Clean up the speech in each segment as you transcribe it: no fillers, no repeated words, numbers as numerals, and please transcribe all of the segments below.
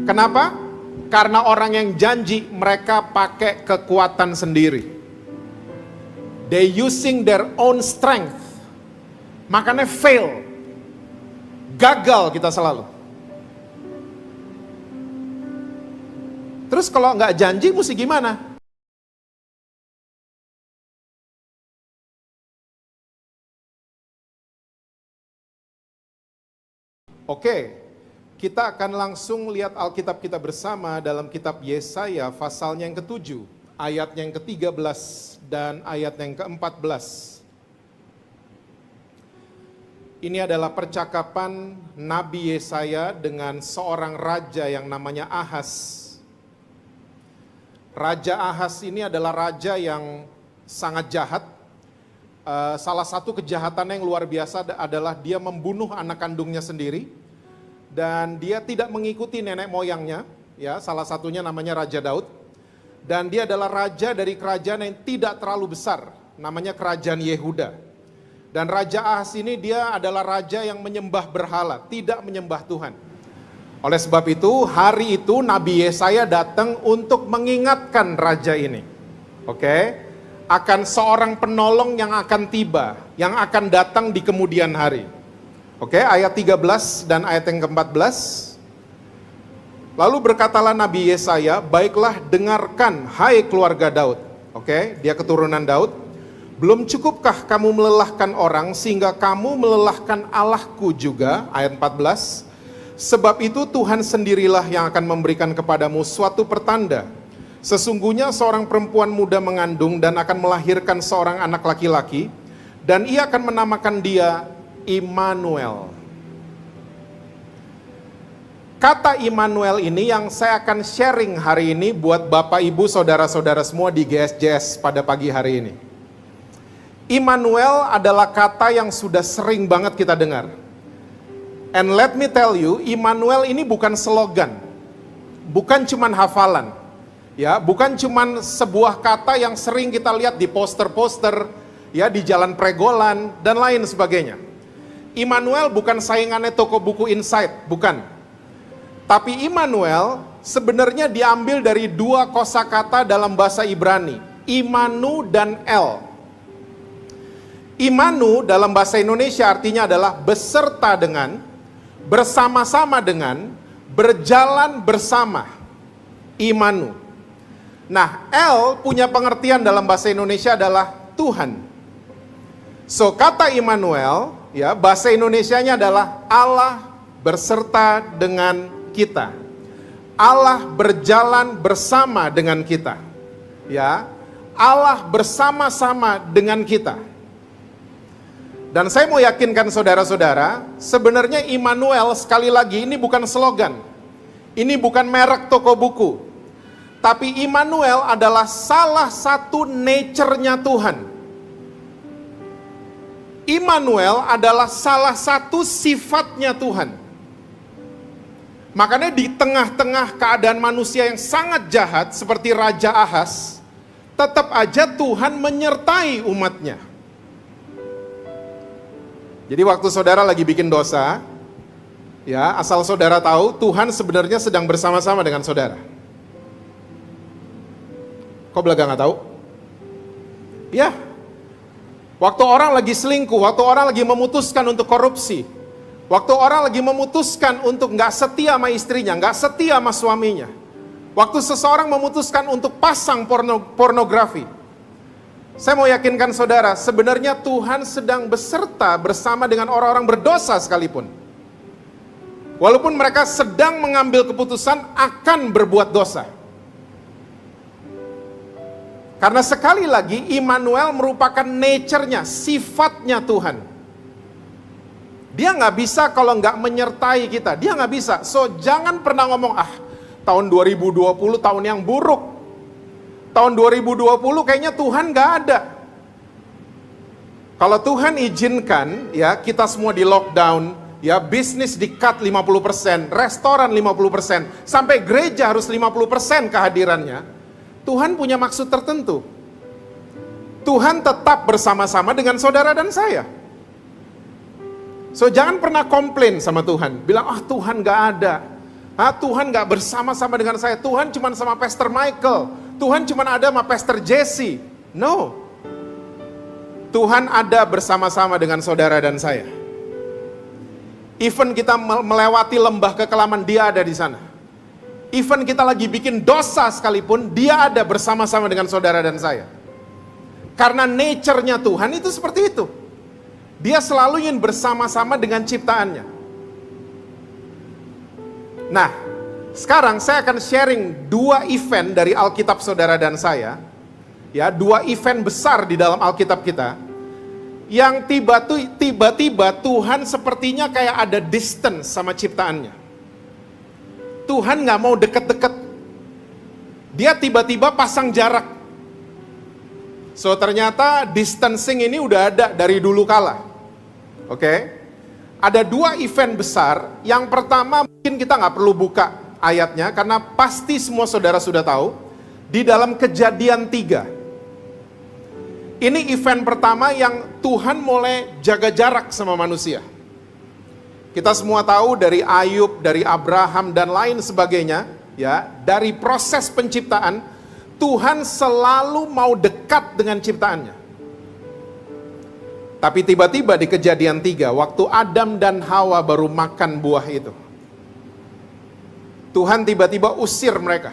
Kenapa? Karena orang yang janji mereka pakai kekuatan sendiri. They using their own strength. Makanya fail. Gagal kita selalu. Terus kalau nggak janji mesti gimana? Oke, kita akan langsung lihat Alkitab kita bersama dalam kitab Yesaya pasalnya yang ke-7, ayatnya yang ke-13 dan ayatnya yang ke-14. Ini adalah percakapan Nabi Yesaya dengan seorang raja yang namanya Ahaz. Raja Ahaz ini adalah raja yang sangat jahat. Salah satu kejahatannya yang luar biasa adalah dia membunuh anak kandungnya sendiri. Dan dia tidak mengikuti nenek moyangnya, ya, salah satunya namanya Raja Daud. Dan dia adalah raja dari kerajaan yang tidak terlalu besar, namanya Kerajaan Yehuda. Dan Raja Ahaz ini dia adalah raja yang menyembah berhala, tidak menyembah Tuhan. Oleh sebab itu, hari itu Nabi Yesaya datang untuk mengingatkan raja ini. Oke, akan seorang penolong yang akan tiba, yang akan datang di kemudian hari. Oke, ayat 13 dan ayat yang ke-14. Lalu berkatalah Nabi Yesaya, baiklah dengarkan hai keluarga Daud. Oke, dia keturunan Daud. Belum cukupkah kamu melelahkan orang sehingga kamu melelahkan Allahku juga? Ayat 14. Sebab itu Tuhan sendirilah yang akan memberikan kepadamu suatu pertanda. Sesungguhnya seorang perempuan muda mengandung dan akan melahirkan seorang anak laki-laki. Dan ia akan menamakan dia Immanuel. Kata Immanuel ini yang saya akan sharing hari ini buat Bapak Ibu Saudara-saudara semua di GSJS pada pagi hari ini. Immanuel adalah kata yang sudah sering banget kita dengar. And let me tell you, Immanuel ini bukan slogan. Bukan cuman hafalan. Ya, bukan cuman sebuah kata yang sering kita lihat di poster-poster, ya, di jalan pregolan dan lain sebagainya. Immanuel bukan saingannya toko buku Insight, bukan. Tapi Immanuel sebenarnya diambil dari dua kosakata dalam bahasa Ibrani, Imanu dan El. Imanu dalam bahasa Indonesia artinya adalah beserta dengan, bersama-sama dengan, berjalan bersama. Imanu. Nah, El punya pengertian dalam bahasa Indonesia adalah Tuhan. So, kata Immanuel, ya, bahasa Indonesianya adalah Allah berserta dengan kita. Allah berjalan bersama dengan kita. Ya, Allah bersama-sama dengan kita. Dan saya mau yakinkan saudara-saudara, sebenarnya Immanuel sekali lagi ini bukan slogan. Ini bukan merek toko buku. Tapi Immanuel adalah salah satu nature-nya Tuhan. Immanuel adalah salah satu sifatnya Tuhan. Makanya di tengah-tengah keadaan manusia yang sangat jahat seperti Raja Ahaz, tetap aja Tuhan menyertai umatnya. Jadi waktu saudara lagi bikin dosa, ya, asal saudara tahu Tuhan sebenarnya sedang bersama-sama dengan saudara. Kok belaga nggak tahu? Ya. Waktu orang lagi selingkuh, waktu orang lagi memutuskan untuk korupsi, waktu orang lagi memutuskan untuk nggak setia sama istrinya, nggak setia sama suaminya, waktu seseorang memutuskan untuk pasang pornografi, saya mau yakinkan saudara, sebenarnya Tuhan sedang beserta bersama dengan orang-orang berdosa sekalipun. Walaupun mereka sedang mengambil keputusan akan berbuat dosa. Karena sekali lagi Immanuel merupakan nature-nya, sifatnya Tuhan. Dia nggak bisa kalau nggak menyertai kita, dia nggak bisa. So jangan pernah ngomong, tahun 2020 tahun yang buruk. Tahun 2020 kayaknya Tuhan nggak ada. Kalau Tuhan izinkan, ya kita semua di lockdown, ya bisnis di-cut 50%, restoran 50%, sampai gereja harus 50% kehadirannya. Tuhan punya maksud tertentu. Tuhan tetap bersama-sama dengan saudara dan saya. So jangan pernah komplain sama Tuhan. Bilang, Tuhan gak ada. Tuhan gak bersama-sama dengan saya, Tuhan cuma sama Pastor Michael, Tuhan cuma ada sama Pastor Jesse. No. Tuhan ada bersama-sama dengan saudara dan saya. Even kita melewati lembah kekelaman, dia ada di sana. Even kita lagi bikin dosa sekalipun, dia ada bersama-sama dengan saudara dan saya. Karena nature-nya Tuhan itu seperti itu. Dia selalu ingin bersama-sama dengan ciptaannya. Nah, sekarang saya akan sharing 2 event dari Alkitab saudara dan saya. Ya, 2 event besar di dalam Alkitab kita. Yang tiba-tiba Tuhan sepertinya kayak ada distance sama ciptaannya. Tuhan gak mau deket-deket. Dia tiba-tiba pasang jarak. So ternyata distancing ini udah ada dari dulu kala. Oke? Ada 2 event besar. Yang pertama mungkin kita gak perlu buka ayatnya, karena pasti semua saudara sudah tahu. Di dalam Kejadian 3. Ini event pertama yang Tuhan mulai jaga jarak sama manusia. Kita semua tahu dari Ayub, dari Abraham dan lain sebagainya, ya, dari proses penciptaan, Tuhan selalu mau dekat dengan ciptaannya. Tapi tiba-tiba di Kejadian 3, waktu Adam dan Hawa baru makan buah itu, Tuhan tiba-tiba usir mereka.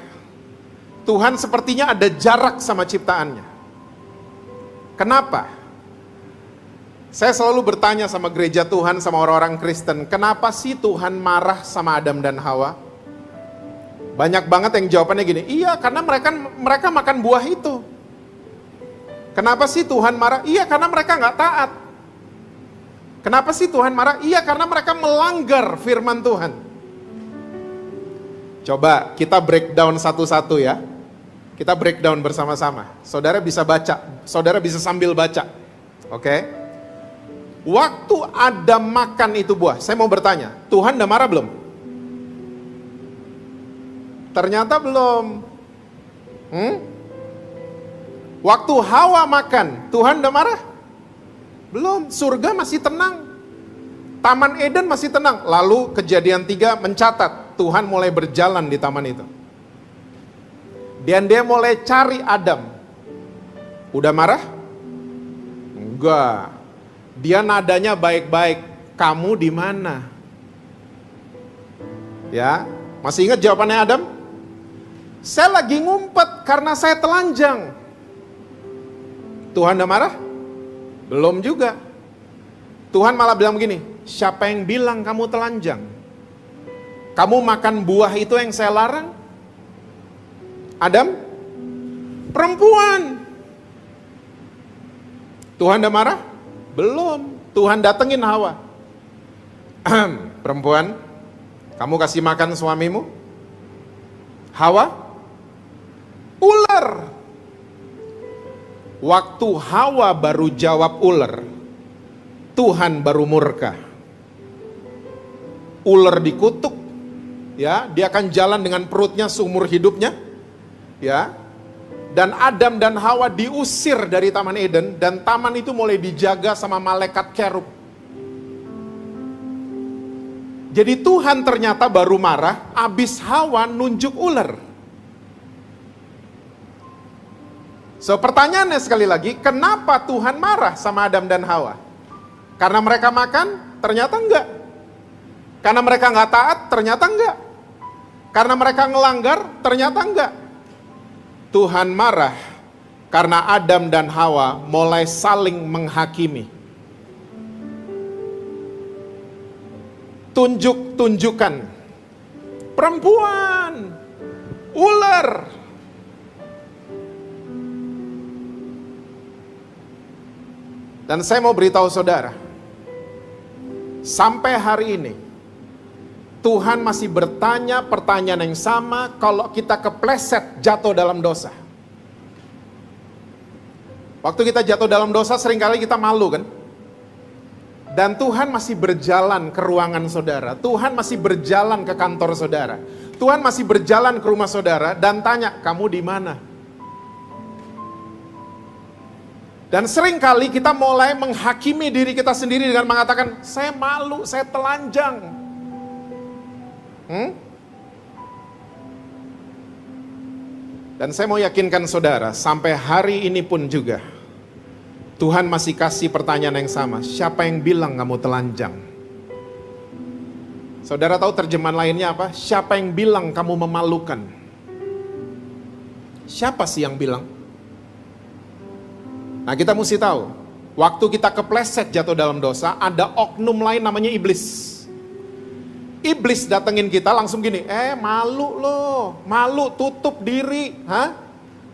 Tuhan sepertinya ada jarak sama ciptaannya. Kenapa? Saya selalu bertanya sama gereja Tuhan, sama orang-orang Kristen, kenapa sih Tuhan marah sama Adam dan Hawa? Banyak banget yang jawabannya gini, iya karena mereka makan buah itu. Kenapa sih Tuhan marah? Iya karena mereka nggak taat. Kenapa sih Tuhan marah? Iya karena mereka melanggar firman Tuhan. Coba kita breakdown satu-satu ya. Kita breakdown bersama-sama. Saudara bisa baca, saudara bisa sambil baca. Oke? Waktu Adam makan itu buah, saya mau bertanya, Tuhan udah marah belum? Ternyata belum. Waktu Hawa makan, Tuhan udah marah? Belum, surga masih tenang. Taman Eden masih tenang. Lalu Kejadian 3 mencatat, Tuhan mulai berjalan di taman itu. Dan dia mulai cari Adam. Udah marah? Enggak. Dia nadanya baik-baik. Kamu di mana? Ya, masih ingat jawabannya Adam? Saya lagi ngumpet karena saya telanjang. Tuhan udah marah? Belum juga. Tuhan malah bilang begini, siapa yang bilang kamu telanjang? Kamu makan buah itu yang saya larang? Adam? Perempuan. Tuhan udah marah? Belum. Tuhan datengin Hawa. Perempuan, kamu kasih makan suamimu? Hawa? Ular. Waktu Hawa baru jawab ular, Tuhan baru murka. Ular dikutuk, ya, dia akan jalan dengan perutnya seumur hidupnya. Ya, dan Adam dan Hawa diusir dari Taman Eden, dan taman itu mulai dijaga sama malaikat kerub. Jadi Tuhan ternyata baru marah abis Hawa nunjuk ular. So pertanyaannya sekali lagi, kenapa Tuhan marah sama Adam dan Hawa? Karena mereka makan? Ternyata enggak. Karena mereka nggak taat? Ternyata enggak. Karena mereka ngelanggar? Ternyata enggak. Tuhan marah karena Adam dan Hawa mulai saling menghakimi. Tunjuk-tunjukkan. Perempuan, ular. Dan saya mau beritahu saudara, sampai hari ini Tuhan masih bertanya pertanyaan yang sama kalau kita kepleset jatuh dalam dosa. Waktu kita jatuh dalam dosa seringkali kita malu kan? Dan Tuhan masih berjalan ke ruangan saudara. Tuhan masih berjalan ke kantor saudara. Tuhan masih berjalan ke rumah saudara dan tanya, kamu di mana? Dan seringkali kita mulai menghakimi diri kita sendiri dengan mengatakan, saya malu, saya telanjang. Dan saya mau yakinkan saudara, sampai hari ini pun juga, Tuhan masih kasih pertanyaan yang sama. Siapa yang bilang kamu telanjang? Saudara tahu terjemahan lainnya apa? Siapa yang bilang kamu memalukan? Siapa sih yang bilang? Nah, kita mesti tahu, waktu kita kepleset jatuh dalam dosa, ada oknum lain namanya iblis. Iblis datengin kita langsung gini, malu loh, malu, tutup diri,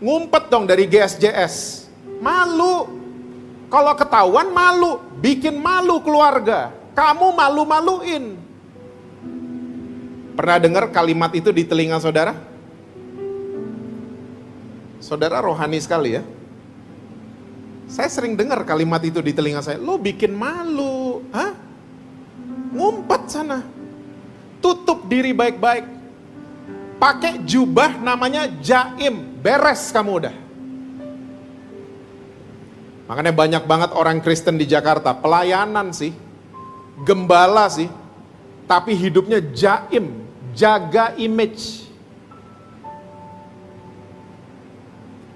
ngumpet dong dari GSJS, malu, kalau ketahuan malu, bikin malu keluarga, kamu malu-maluin. Pernah dengar kalimat itu di telinga saudara? Saudara rohani sekali ya. Saya sering dengar kalimat itu di telinga saya, lo bikin malu, ngumpet sana. Tutup diri baik-baik. Pakai jubah namanya jaim. Beres kamu udah. Makanya banyak banget orang Kristen di Jakarta. Pelayanan sih. Gembala sih. Tapi hidupnya jaim. Jaga image.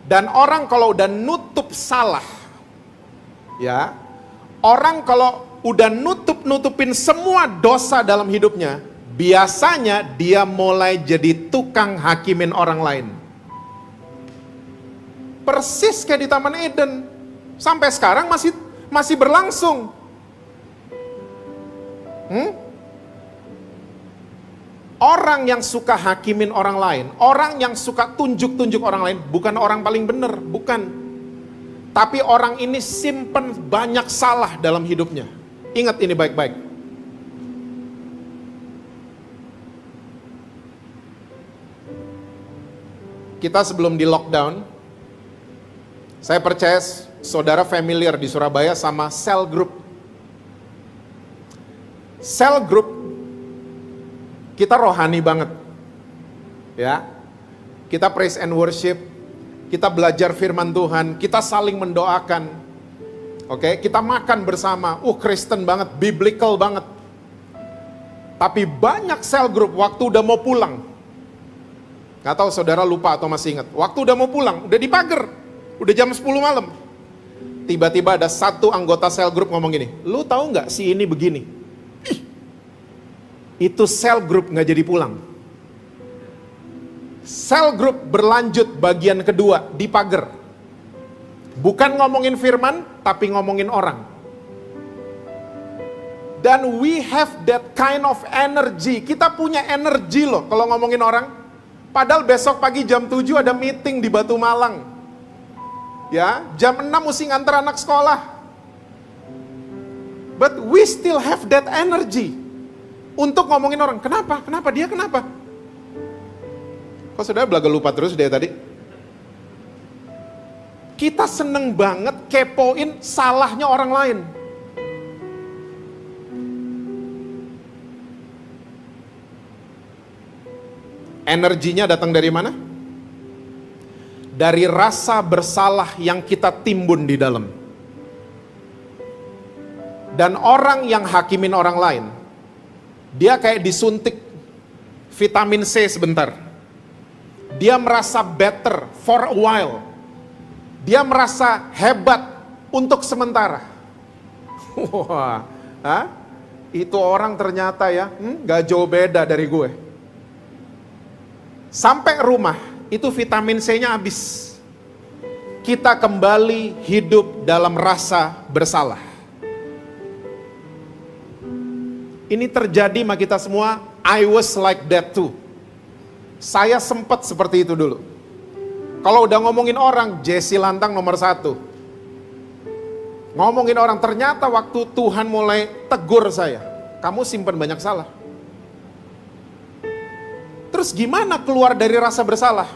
Dan orang kalau udah nutup salah. Ya. Orang kalau udah nutupin semua dosa dalam hidupnya. Biasanya dia mulai jadi tukang hakimin orang lain. Persis kayak di Taman Eden. Sampai sekarang masih berlangsung. Orang yang suka hakimin orang lain, orang yang suka tunjuk-tunjuk orang lain, bukan orang paling benar, bukan. Tapi orang ini simpen banyak salah dalam hidupnya. Ingat ini baik-baik. Kita sebelum di lockdown, saya percaya saudara familiar di Surabaya sama cell group. Cell group, kita rohani banget. Ya, kita praise and worship, kita belajar firman Tuhan, kita saling mendoakan. Oke, kita makan bersama, Kristen banget, biblical banget. Tapi banyak cell group waktu udah mau pulang. Gak tahu saudara lupa atau masih ingat. Waktu udah mau pulang, udah di pagar, udah jam 10 malam. Tiba-tiba ada satu anggota cell group ngomong gini, lu tahu nggak si ini begini? Itu cell group nggak jadi pulang. Cell group berlanjut bagian kedua di pagar. Bukan ngomongin firman, tapi ngomongin orang. Dan we have that kind of energy. Kita punya energi loh kalau ngomongin orang. Padahal besok pagi jam 7 ada meeting di Batu Malang. Ya, jam 6 mesti nganter anak sekolah. But we still have that energy untuk ngomongin orang. Kenapa? Kenapa? Dia kenapa? Kok saudara belaga lupa terus dia tadi? Kita seneng banget kepoin salahnya orang lain. Energinya datang dari mana? Dari rasa bersalah yang kita timbun di dalam. Dan orang yang hakimin orang lain, dia kayak disuntik vitamin C sebentar. Dia merasa better for a while. Dia merasa hebat untuk sementara. Wah, itu orang ternyata ya, gak jauh beda dari gue. Sampai rumah, itu vitamin C-nya habis. Kita kembali hidup dalam rasa bersalah. Ini terjadi sama kita semua, I was like that too. Saya sempat seperti itu dulu. Kalau udah ngomongin orang, Jesse Lantang nomor 1. Ngomongin orang, ternyata waktu Tuhan mulai tegur saya, kamu simpan banyak salah. Terus gimana keluar dari rasa bersalah?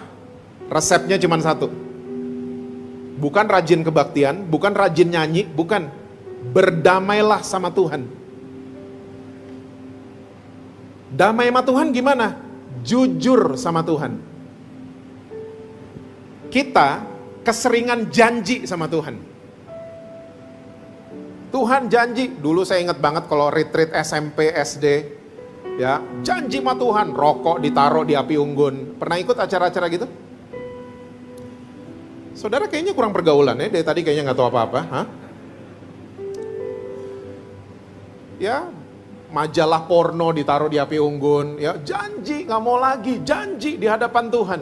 Resepnya cuma satu. Bukan rajin kebaktian, bukan rajin nyanyi, bukan. Berdamailah sama Tuhan. Damai sama Tuhan gimana? Jujur sama Tuhan. Kita keseringan janji sama Tuhan. Tuhan janji, dulu saya ingat banget kalau retreat SMP, SD, ya, janji sama Tuhan, rokok ditaruh di api unggun. Pernah ikut acara-acara gitu? Saudara kayaknya kurang pergaulan ya, dari tadi kayaknya nggak tahu apa-apa. Hah? Ya, majalah porno ditaruh di api unggun, ya janji nggak mau lagi, janji di hadapan Tuhan.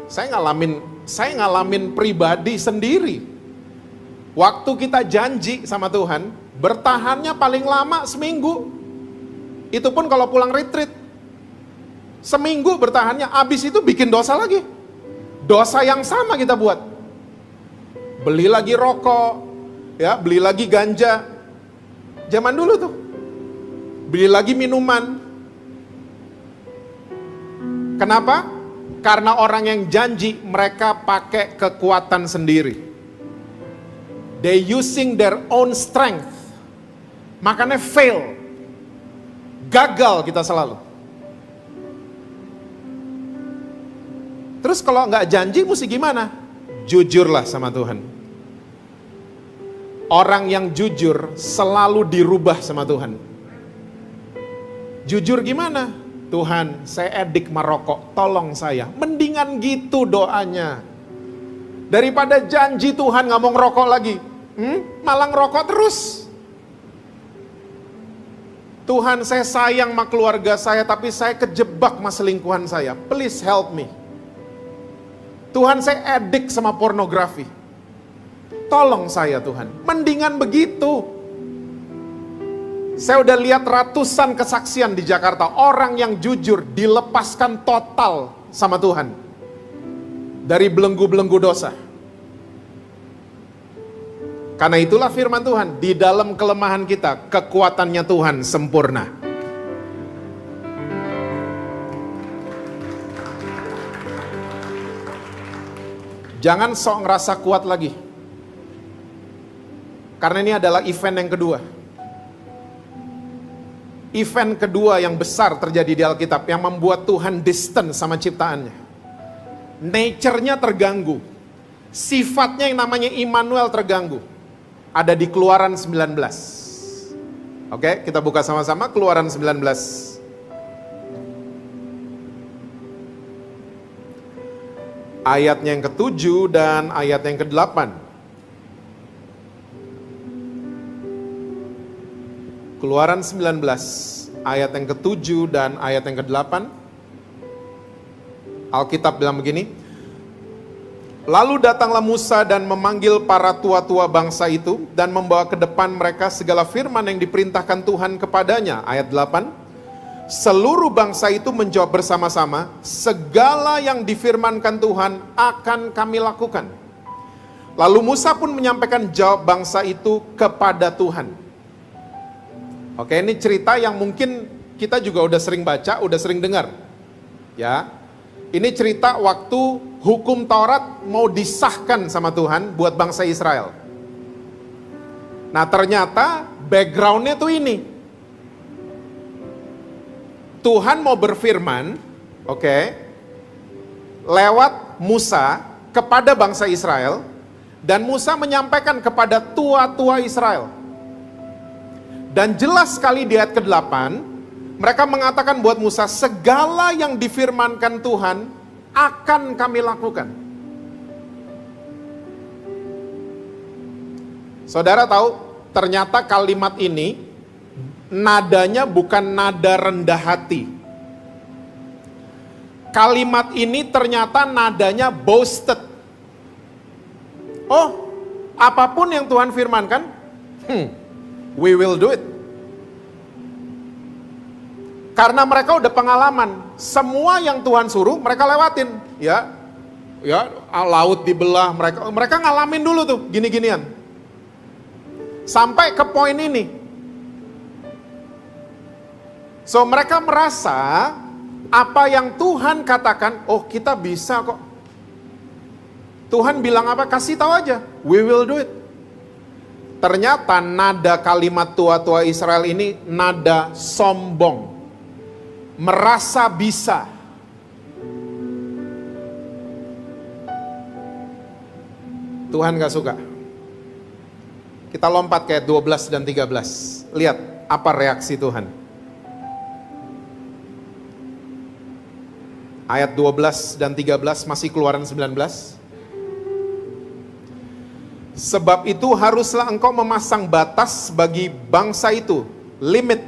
Saya ngalamin pribadi sendiri. Waktu kita janji sama Tuhan, bertahannya paling lama seminggu. Itu pun kalau pulang retreat. Seminggu bertahannya, abis itu bikin dosa lagi. Dosa yang sama kita buat. Beli lagi rokok, ya, beli lagi ganja. Zaman dulu tuh. Beli lagi minuman. Kenapa? Karena orang yang janji mereka pakai kekuatan sendiri. They using their own strength. Makanya fail. Gagal kita selalu. Terus kalau nggak janji mesti gimana? Jujurlah sama Tuhan. Orang yang jujur selalu dirubah sama Tuhan. Jujur gimana? Tuhan, saya edik merokok, tolong saya. Mendingan gitu doanya. Daripada janji Tuhan nggak mau ngerokok lagi. Malah ngerokok terus. Tuhan, saya sayang sama keluarga saya, tapi saya kejebak sama selingkuhan saya. Please help me. Tuhan, saya edik sama pornografi. Tolong saya Tuhan. Mendingan begitu. Saya udah lihat ratusan kesaksian di Jakarta. Orang yang jujur dilepaskan total sama Tuhan. Dari belenggu-belenggu dosa. Karena itulah firman Tuhan. Di dalam kelemahan kita, kekuatannya Tuhan sempurna. Jangan sok ngerasa kuat lagi. Karena ini adalah event yang kedua. Event kedua yang besar terjadi di Alkitab yang membuat Tuhan distant sama ciptaannya. Nature-nya terganggu. Sifatnya yang namanya Immanuel terganggu. Ada di Keluaran 19. Oke, kita buka sama-sama Keluaran 19. Ayatnya yang ke-7 dan ayat yang ke-8. Keluaran 19, ayat yang ke-7 dan ayat yang ke-8. Alkitab bilang begini. Lalu datanglah Musa dan memanggil para tua-tua bangsa itu dan membawa ke depan mereka segala firman yang diperintahkan Tuhan kepadanya. Ayat 8. Seluruh bangsa itu menjawab bersama-sama, segala yang difirmankan Tuhan akan kami lakukan. Lalu Musa pun menyampaikan jawab bangsa itu kepada Tuhan. Oke, ini cerita yang mungkin kita juga udah sering baca, udah sering dengar. Ya, ini cerita waktu hukum Taurat mau disahkan sama Tuhan buat bangsa Israel. Nah ternyata backgroundnya tuh ini. Tuhan mau berfirman, lewat Musa kepada bangsa Israel, dan Musa menyampaikan kepada tua-tua Israel. Dan jelas sekali di ayat ke-8, mereka mengatakan buat Musa, segala yang difirmankan Tuhan akan kami lakukan. Saudara tahu, ternyata kalimat ini nadanya bukan nada rendah hati. Kalimat ini ternyata nadanya boasted. Oh, apapun yang Tuhan firmankan, we will do it. Karena mereka udah pengalaman, semua yang Tuhan suruh mereka lewatin, ya, laut dibelah, mereka ngalamin dulu tuh gini-ginian. Sampai ke poin ini. So mereka merasa apa yang Tuhan katakan, oh kita bisa kok. Tuhan bilang apa? Kasih tahu aja, we will do it. Ternyata nada kalimat tua-tua Israel ini nada sombong. Merasa bisa. Tuhan gak suka. Kita lompat ke ayat 12 dan 13. Lihat apa reaksi Tuhan. Ayat 12 dan 13 masih Keluaran 19. Sebab itu haruslah engkau memasang batas bagi bangsa itu, limit.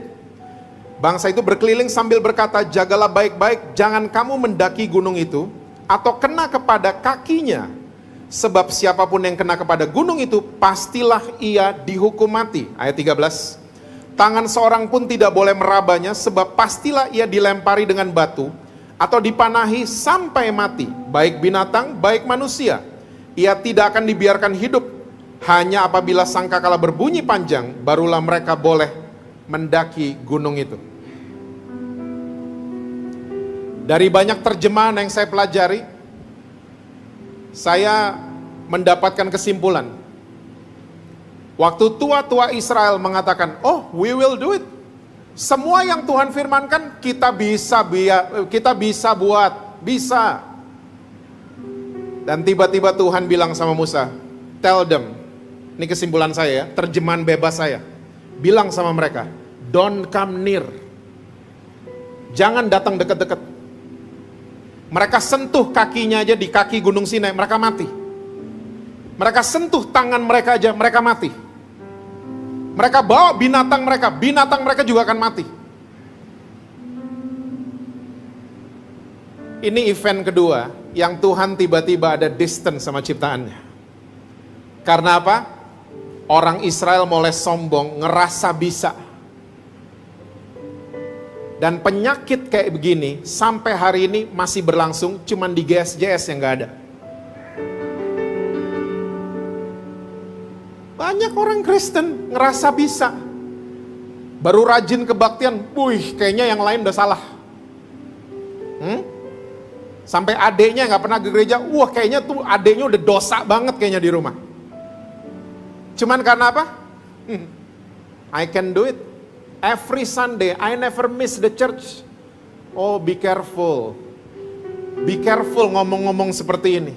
Bangsa itu berkeliling sambil berkata, jagalah baik-baik, jangan kamu mendaki gunung itu, atau kena kepada kakinya. Sebab siapapun yang kena kepada gunung itu, pastilah ia dihukum mati. Ayat 13. Tangan seorang pun tidak boleh merabanya, sebab pastilah ia dilempari dengan batu, atau dipanahi sampai mati, baik binatang, baik manusia. Ia tidak akan dibiarkan hidup, hanya apabila sangkakala berbunyi panjang, barulah mereka boleh mendaki gunung itu. Dari banyak terjemahan yang saya pelajari, saya mendapatkan kesimpulan. Waktu tua-tua Israel mengatakan, oh we will do it. Semua yang Tuhan firmankan kita bisa buat, bisa. Dan tiba-tiba Tuhan bilang sama Musa, tell them, ini kesimpulan saya ya, terjemahan bebas saya. Bilang sama mereka, don't come near. Jangan datang dekat-dekat. Mereka sentuh kakinya aja di kaki Gunung Sinai, mereka mati. Mereka sentuh tangan mereka aja, mereka mati. Mereka bawa binatang mereka juga akan mati. Ini event kedua, yang Tuhan tiba-tiba ada distance sama ciptaannya. Karena apa? Orang Israel mulai sombong, ngerasa bisa. Dan penyakit kayak begini, sampai hari ini masih berlangsung, cuman di GSJS yang gak ada. Banyak orang Kristen ngerasa bisa. Baru rajin kebaktian, wih kayaknya yang lain udah salah. Sampai adeknya gak pernah ke gereja, wah kayaknya tuh adeknya udah dosa banget kayaknya di rumah. Cuman karena apa? I can do it. Every Sunday, I never miss the church. Oh, be careful. Be careful ngomong-ngomong seperti ini.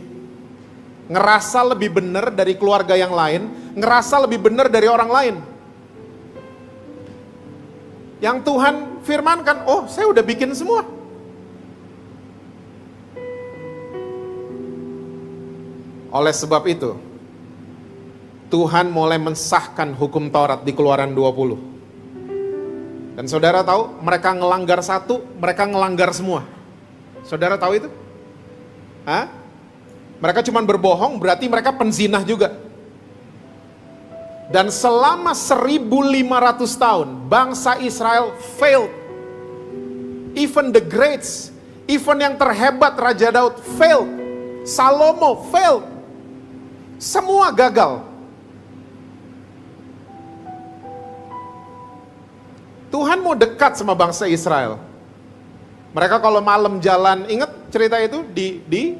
Ngerasa lebih benar dari keluarga yang lain, ngerasa lebih benar dari orang lain. Yang Tuhan firmankan, oh saya udah bikin semua. Oleh sebab itu, Tuhan mulai mensahkan hukum Taurat di Keluaran 20. Dan saudara tahu, mereka ngelanggar satu, mereka ngelanggar semua. Saudara tahu itu? Hah? Mereka cuma berbohong, berarti mereka penzinah juga. Dan selama 1500 tahun, bangsa Israel failed. Even the greats, even yang terhebat Raja Daud failed. Salomo failed. Semua gagal. Tuhan mau dekat sama bangsa Israel. Mereka kalau malam jalan, ingat cerita itu,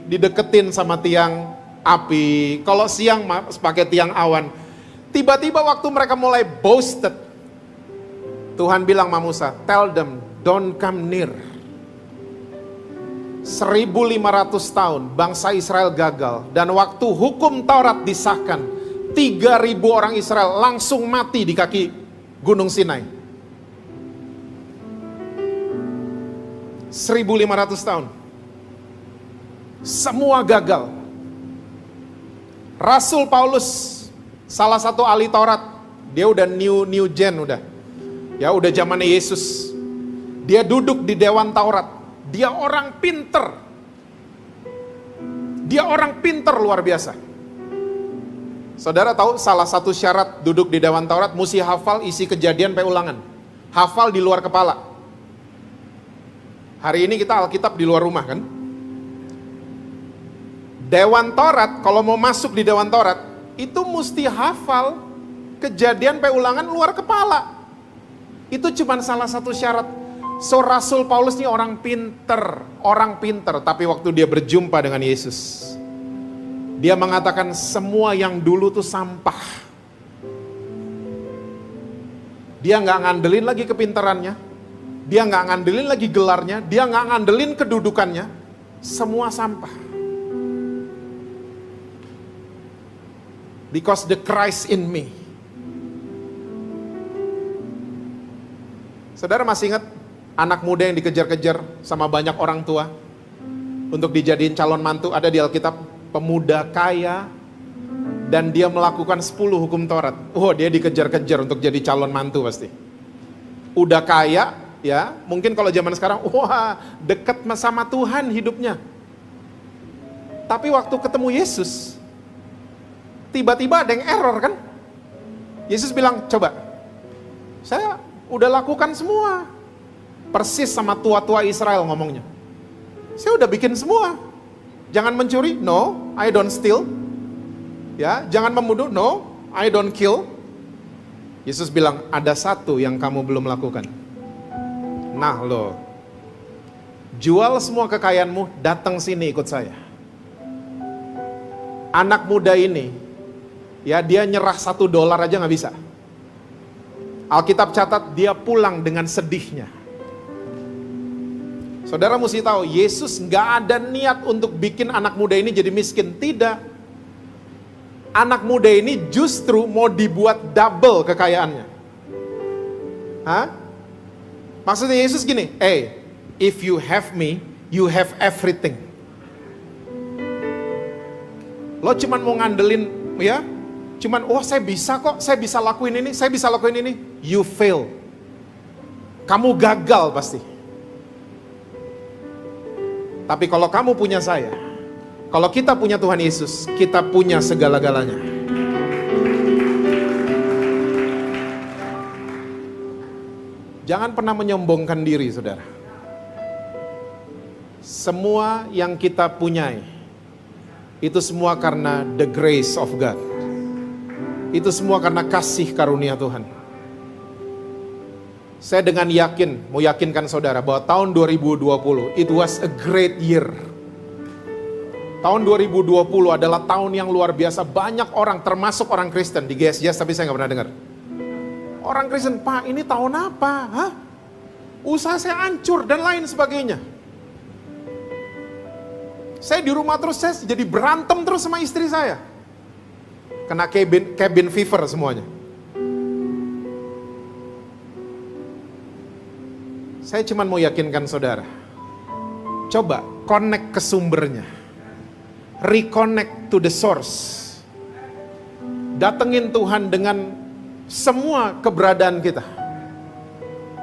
dideketin sama tiang api. Kalau siang pakai tiang awan. Tiba-tiba waktu mereka mulai boasted, Tuhan bilang sama Musa, tell them, don't come near. 1500 tahun bangsa Israel gagal. Dan waktu hukum Taurat disahkan, 3000 orang Israel langsung mati di kaki Gunung Sinai. 1500 tahun. Semua gagal. Rasul Paulus, salah satu ahli Taurat, dia udah new gen udah. Ya udah zamannya Yesus. Dia duduk di Dewan Taurat. Dia orang pinter. Dia orang pinter luar biasa. Saudara tahu salah satu syarat duduk di Dewan Taurat mesti hafal isi Kejadian sampai Ulangan. Hafal di luar kepala. Hari ini kita Alkitab di luar rumah kan. Dewan Taurat, kalau mau masuk di Dewan Taurat, itu mesti hafal Kejadian sampai Ulangan luar kepala. Itu cuma salah satu syarat. So Rasul Paulus ini orang pinter. Tapi waktu dia berjumpa dengan Yesus, dia mengatakan semua yang dulu tuh sampah. Dia gak ngandelin lagi kepintarannya. Dia gak ngandelin lagi gelarnya, dia gak ngandelin kedudukannya, semua sampah. Because the Christ in me. Saudara masih ingat anak muda yang dikejar-kejar sama banyak orang tua untuk dijadiin calon mantu, ada di Alkitab, pemuda kaya dan dia melakukan 10 hukum Taurat. Dia dikejar-kejar untuk jadi calon mantu pasti. Udah kaya, ya, mungkin kalau zaman sekarang, dekat sama Tuhan hidupnya. Tapi waktu ketemu Yesus, tiba-tiba ada yang error kan? Yesus bilang, coba, saya udah lakukan semua. Persis sama tua-tua Israel ngomongnya. Saya udah bikin semua. Jangan mencuri, no, I don't steal. Ya, jangan membunuh, no, I don't kill. Yesus bilang, ada satu yang kamu belum lakukan. Nah lo, jual semua kekayaanmu, datang sini ikut saya. Anak muda ini, ya dia nyerah $1 aja gak bisa. Alkitab catat dia pulang dengan sedihnya. Saudara mesti tahu, Yesus gak ada niat untuk bikin anak muda ini jadi miskin. Tidak. Anak muda ini justru mau dibuat double kekayaannya. Maksudnya Yesus gini, if you have me, you have everything. Lo cuman mau ngandelin, ya, cuman, saya bisa kok, saya bisa lakuin ini, saya bisa lakuin ini. You fail. Kamu gagal pasti. Tapi kalau kamu punya saya, kalau kita punya Tuhan Yesus, kita punya segala-galanya. Jangan pernah menyombongkan diri, saudara. Semua yang kita punyai, itu semua karena the grace of God. Itu semua karena kasih karunia Tuhan. Saya dengan yakin, mau yakinkan saudara bahwa tahun 2020, it was a great year. Tahun 2020 adalah tahun yang luar biasa. Banyak orang, termasuk orang Kristen di GSJS, tapi saya gak pernah dengar. Orang Kristen, Pak ini tahun apa? Usaha saya hancur dan lain sebagainya. Saya di rumah terus, saya jadi berantem terus sama istri saya. Kena cabin fever semuanya. Saya cuma mau yakinkan saudara. Coba connect ke sumbernya. Reconnect to the source. Datengin Tuhan dengan semua keberadaan kita.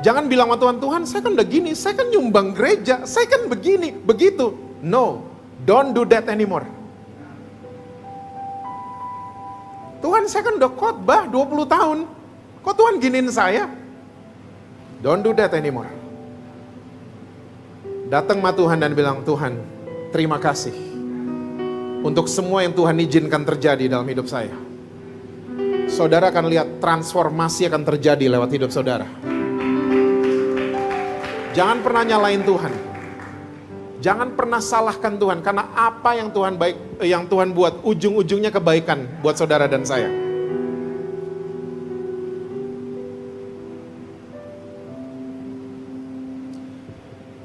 Jangan bilang sama Tuhan, Tuhan saya kan udah gini, saya kan nyumbang gereja, saya kan begini, begitu. No, don't do that anymore. Tuhan saya kan udah khotbah 20 tahun, kok Tuhan giniin saya? Don't do that anymore. Datang sama Tuhan dan bilang, Tuhan terima kasih untuk semua yang Tuhan izinkan terjadi dalam hidup saya. Saudara akan lihat transformasi akan terjadi lewat hidup saudara. Jangan pernah nyalain Tuhan. Jangan pernah salahkan Tuhan, karena apa yang Tuhan buat ujung-ujungnya kebaikan buat saudara dan saya.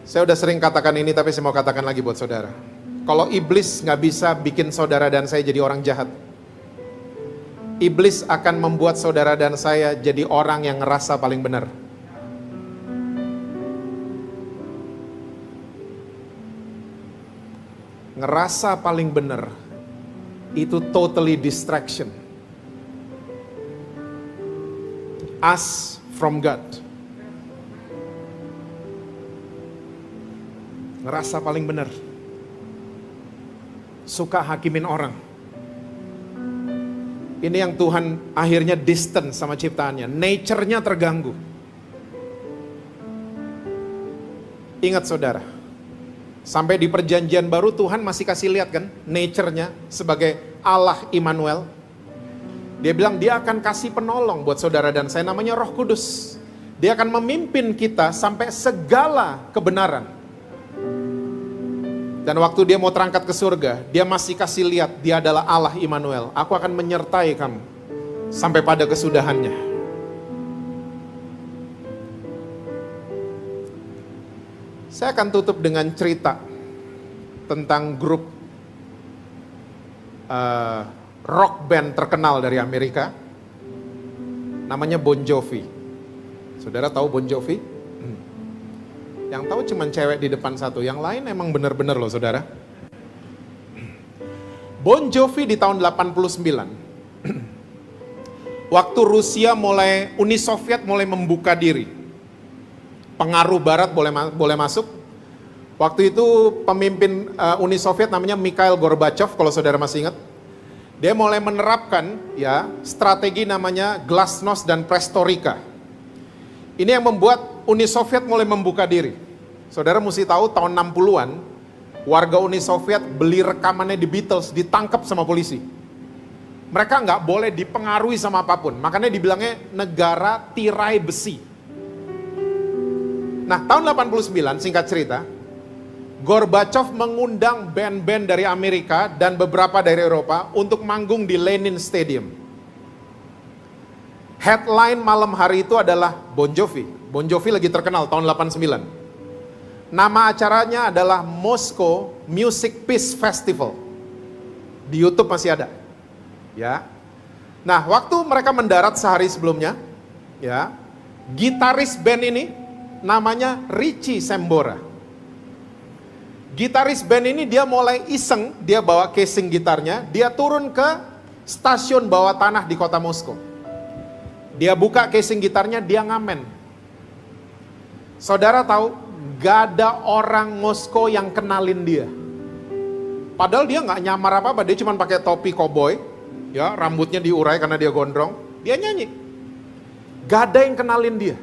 Saya udah sering katakan ini, tapi saya mau katakan lagi buat saudara. Kalau iblis gak bisa bikin saudara dan saya jadi orang jahat, iblis akan membuat saudara dan saya jadi orang yang ngerasa paling benar. Ngerasa paling benar itu totally distraction. Us from God. Ngerasa paling benar. Suka hakimin orang. Ini yang Tuhan akhirnya distant sama ciptaannya. Nature-nya terganggu. Ingat saudara, sampai di perjanjian baru Tuhan masih kasih lihat kan nature-nya sebagai Allah Immanuel. Dia bilang dia akan kasih penolong buat saudara dan saya, namanya Roh Kudus. Dia akan memimpin kita sampai segala kebenaran. Dan waktu dia mau terangkat ke surga, dia masih kasih lihat dia adalah Allah Immanuel. Aku akan menyertai kamu sampai pada kesudahannya. Saya akan tutup dengan cerita tentang grup rock band terkenal dari Amerika. Namanya Bon Jovi. Saudara tahu Bon Jovi? Yang tahu cuman cewek di depan satu, yang lain emang bener-bener loh saudara. Bon Jovi di tahun 89 Waktu Uni Soviet mulai membuka diri, pengaruh Barat boleh masuk. Waktu itu pemimpin Uni Soviet namanya Mikhail Gorbachev, kalau saudara masih ingat. Dia mulai menerapkan ya strategi namanya glasnost dan perestroika. Ini yang membuat Uni Soviet mulai membuka diri. Saudara mesti tahu tahun 60-an, warga Uni Soviet beli rekamannya di Beatles, ditangkap sama polisi. Mereka nggak boleh dipengaruhi sama apapun, makanya dibilangnya negara tirai besi. Nah, tahun 89, singkat cerita, Gorbachev mengundang band-band dari Amerika dan beberapa dari Eropa untuk manggung di Lenin Stadium. Headline malam hari itu adalah Bon Jovi. Bon Jovi lagi terkenal tahun 89. Nama acaranya adalah Moscow Music Peace Festival. Di YouTube masih ada. Ya. Nah, waktu mereka mendarat sehari sebelumnya, ya, gitaris band ini namanya Richie Sambora. Gitaris band ini dia mulai iseng, dia bawa casing gitarnya, dia turun ke stasiun bawah tanah di kota Moskow. Dia buka casing gitarnya, dia ngamen. Saudara tahu, gak ada orang Moskow yang kenalin dia. Padahal dia gak nyamar apa-apa, dia cuma pakai topi koboi, ya, rambutnya diurai karena dia gondrong, dia nyanyi. Gak ada yang kenalin dia.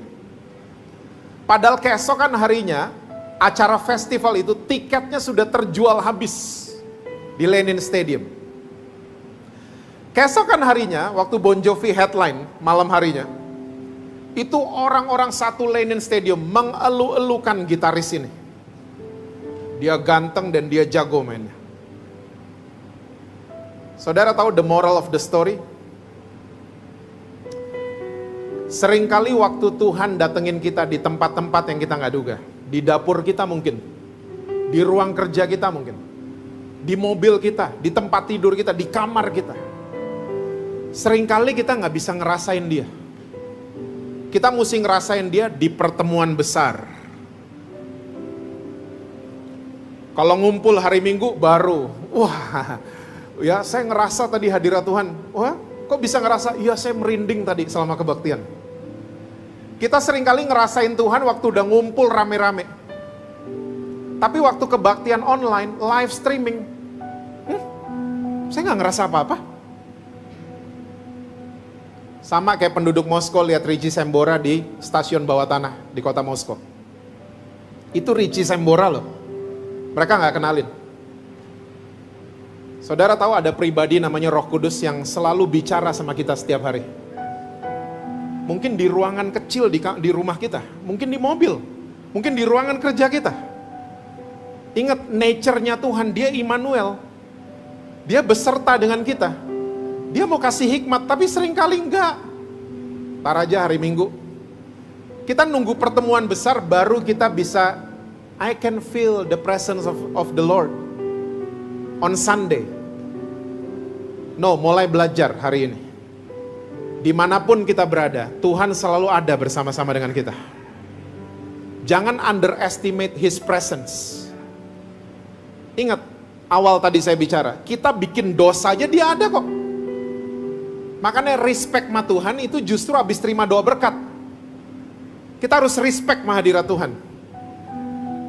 Padahal keesokan harinya, acara festival itu tiketnya sudah terjual habis di Lenin Stadium. Keesokan harinya, waktu Bon Jovi headline malam harinya, itu orang-orang satu Lenin Stadium mengelu-elukan gitaris ini. Dia ganteng dan dia jago mainnya. Saudara tahu the moral of the story? Seringkali waktu Tuhan datengin kita di tempat-tempat yang kita nggak duga. Di dapur kita mungkin. Di ruang kerja kita mungkin. Di mobil kita, di tempat tidur kita, di kamar kita. Seringkali kita nggak bisa ngerasain dia. Kita mesti ngerasain dia di pertemuan besar. Kalau ngumpul hari Minggu baru, wah, ya saya ngerasa tadi hadirat Tuhan. Wah, kok bisa ngerasa? Iya, saya merinding tadi selama kebaktian. Kita seringkali ngerasain Tuhan waktu udah ngumpul rame-rame. Tapi waktu kebaktian online, live streaming, saya nggak ngerasa apa-apa. Sama kayak penduduk Moskow lihat Richie Sambora di stasiun bawah tanah di kota Moskow. Itu Richie Sambora loh. Mereka nggak kenalin. Saudara tahu ada pribadi namanya Roh Kudus yang selalu bicara sama kita setiap hari. Mungkin di ruangan kecil di rumah kita, mungkin di mobil, mungkin di ruangan kerja kita. Ingat, nature-nya Tuhan, dia Immanuel. Dia beserta dengan kita. Dia mau kasih hikmat, tapi seringkali enggak. Ntar aja hari Minggu. Kita nunggu pertemuan besar, baru kita bisa, I can feel the presence of the Lord on Sunday. No, mulai belajar hari ini. Dimanapun kita berada, Tuhan selalu ada bersama-sama dengan kita. Jangan underestimate His presence. Ingat, awal tadi saya bicara, kita bikin dosa aja dia ada kok. Makanya respect sama Tuhan itu justru habis terima doa berkat. Kita harus respect sama hadirat Tuhan.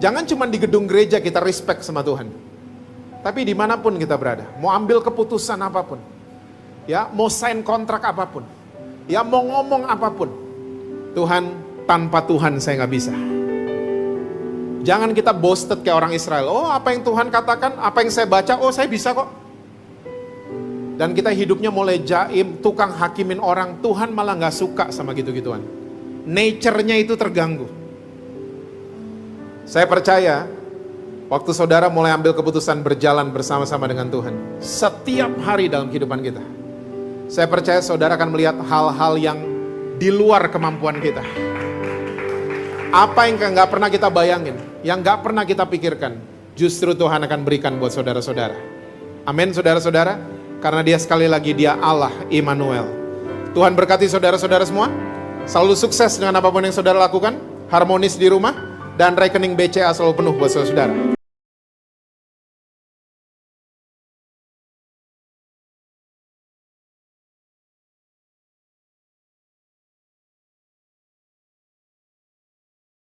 Jangan cuma di gedung gereja kita respect sama Tuhan. Tapi dimanapun kita berada, mau ambil keputusan apapun, ya mau sign kontrak apapun, ya mau ngomong apapun, Tuhan, tanpa Tuhan saya nggak bisa. Jangan kita boasted kayak orang Israel. Oh, apa yang Tuhan katakan, apa yang saya baca, oh saya bisa kok. Dan kita hidupnya mulai jaim, tukang hakimin orang. Tuhan malah nggak suka sama gitu-gituan. Nature-nya itu terganggu. Saya percaya, waktu saudara mulai ambil keputusan berjalan bersama-sama dengan Tuhan, setiap hari dalam kehidupan kita, saya percaya saudara akan melihat hal-hal yang di luar kemampuan kita. Apa yang nggak pernah kita bayangin, yang nggak pernah kita pikirkan, justru Tuhan akan berikan buat saudara-saudara. Amin, saudara-saudara. Karena dia sekali lagi, dia Allah Immanuel. Tuhan berkati saudara-saudara semua. Selalu sukses dengan apapun yang saudara lakukan. Harmonis di rumah. Dan rekening BCA selalu penuh buat saudara-saudara.